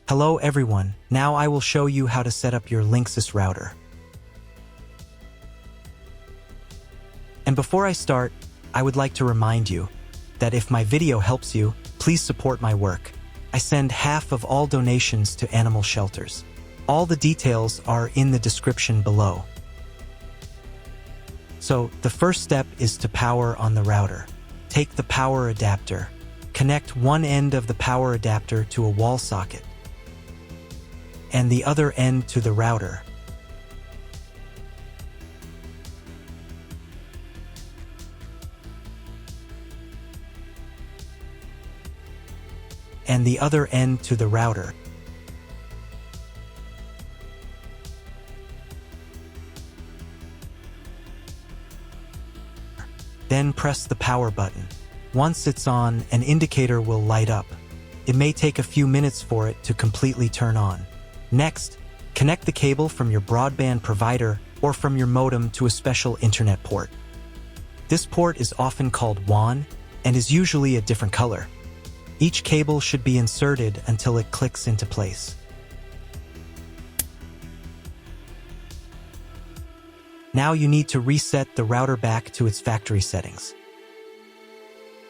Hello everyone, now I will show you how to set up your LINKSYS router. And before I start, I would like to remind you that if my video helps you, please support my work. I send half of all donations to animal shelters. All the details are in the description below. So, the first step is to power on the router. Take the power adapter. Connect one end of the power adapter to a wall socket and the other end to the router. And the other end to the router. Then press the power button. Once it's on, an indicator will light up. It may take a few minutes for it to completely turn on. Next, connect the cable from your broadband provider or from your modem to a special internet port. This port is often called WAN and is usually a different color. Each cable should be inserted until it clicks into place. Now you need to reset the router back to its factory settings.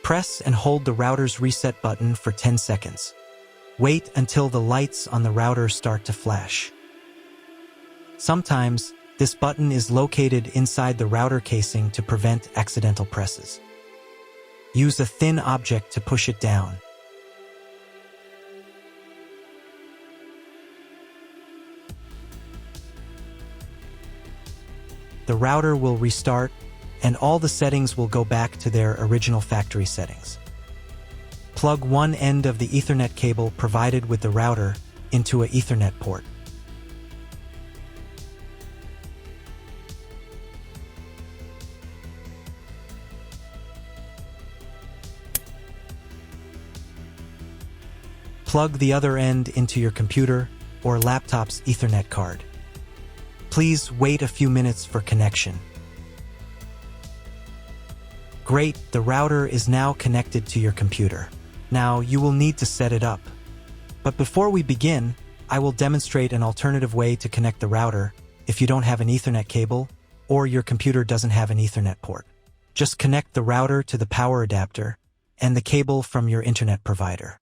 Press and hold the router's reset button for 10 seconds. Wait until the lights on the router start to flash. Sometimes, this button is located inside the router casing to prevent accidental presses. Use a thin object to push it down. The router will restart, and all the settings will go back to their original factory settings. Plug one end of the Ethernet cable provided with the router into an Ethernet port. Plug the other end into your computer or laptop's Ethernet card. Please wait a few minutes for connection. Great, the router is now connected to your computer. Now you will need to set it up. But before we begin, I will demonstrate an alternative way to connect the router if you don't have an Ethernet cable or your computer doesn't have an Ethernet port. Just connect the router to the power adapter and the cable from your internet provider.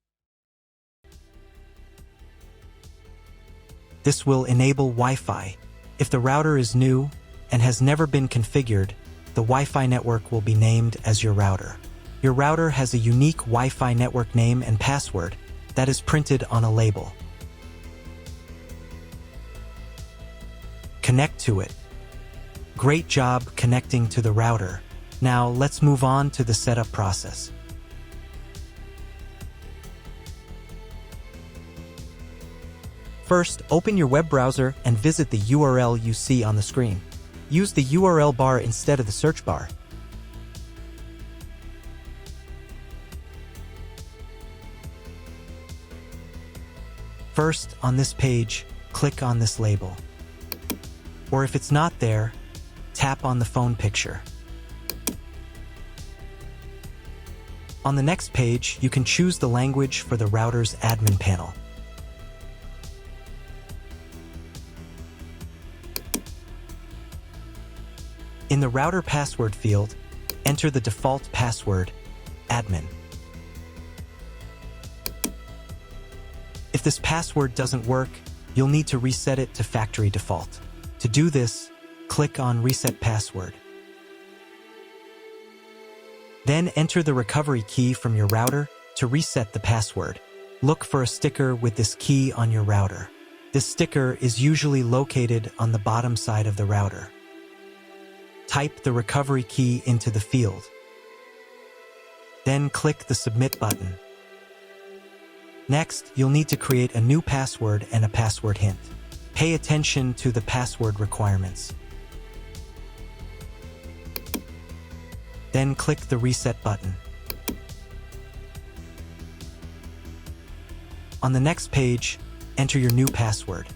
This will enable Wi-Fi. If the router is new and has never been configured, the Wi-Fi network will be named as your router. Your router has a unique Wi-Fi network name and password that is printed on a label. Connect to it. Great job connecting to the router. Now let's move on to the setup process. First, open your web browser and visit the URL you see on the screen. Use the URL bar instead of the search bar. First, on this page, click on this label. Or if it's not there, tap on the phone picture. On the next page, you can choose the language for the router's admin panel. In the router password field, enter the default password, admin. If this password doesn't work, you'll need to reset it to factory default. To do this, click on Reset Password. Then enter the recovery key from your router to reset the password. Look for a sticker with this key on your router. This sticker is usually located on the bottom side of the router. Type the recovery key into the field. Then click the Submit button. Next, you'll need to create a new password and a password hint. Pay attention to the password requirements. Then click the Reset button. On the next page, enter your new password.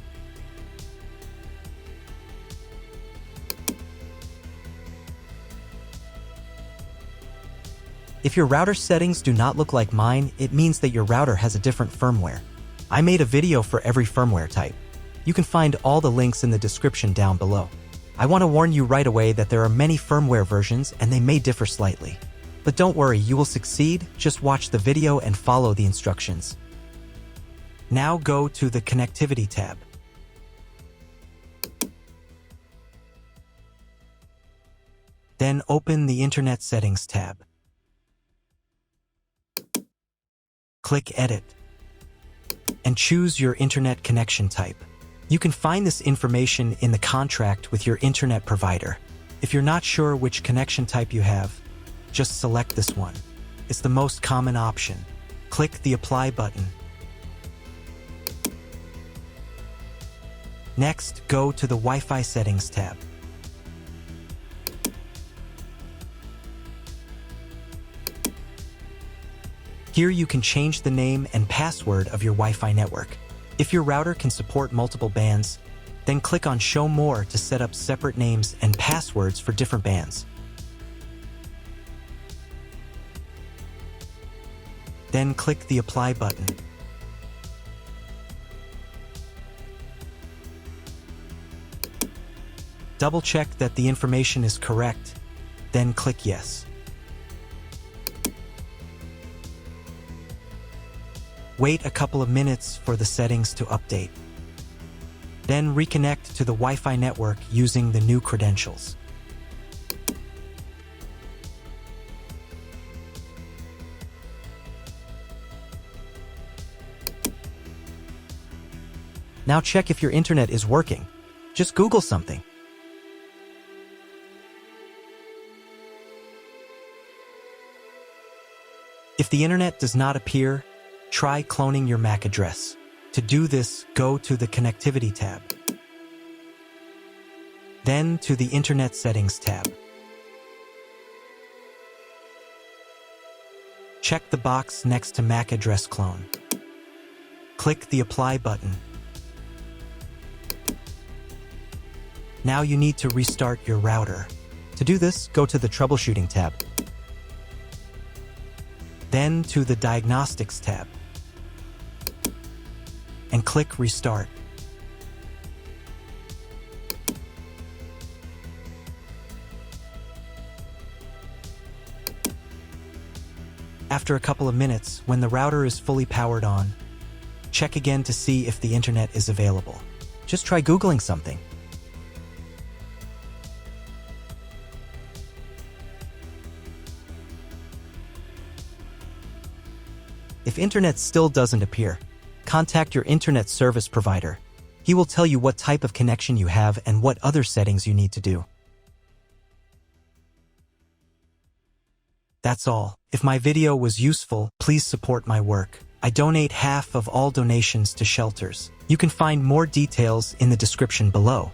If your router settings do not look like mine, it means that your router has a different firmware. I made a video for every firmware type. You can find all the links in the description down below. I want to warn you right away that there are many firmware versions and they may differ slightly. But don't worry, you will succeed. Just watch the video and follow the instructions. Now go to the Connectivity tab. Then open the Internet Settings tab. Click Edit and choose your internet connection type. You can find this information in the contract with your internet provider. If you're not sure which connection type you have, just select this one. It's the most common option. Click the Apply button. Next, go to the Wi-Fi Settings tab. Here you can change the name and password of your Wi-Fi network. If your router can support multiple bands, then click on Show More to set up separate names and passwords for different bands. Then click the Apply button. Double check that the information is correct, then click Yes. Wait a couple of minutes for the settings to update. Then reconnect to the Wi-Fi network using the new credentials. Now check if your internet is working. Just Google something. If the internet does not appear, try cloning your MAC address. To do this, go to the Connectivity tab. Then to the Internet Settings tab. Check the box next to MAC address clone. Click the Apply button. Now you need to restart your router. To do this, go to the Troubleshooting tab. Then to the Diagnostics tab. And click Restart. After a couple of minutes, when the router is fully powered on, check again to see if the internet is available. Just try Googling something. If internet still doesn't appear, contact your internet service provider. He will tell you what type of connection you have and what other settings you need to do. That's all. If my video was useful, please support my work. I donate half of all donations to shelters. You can find more details in the description below.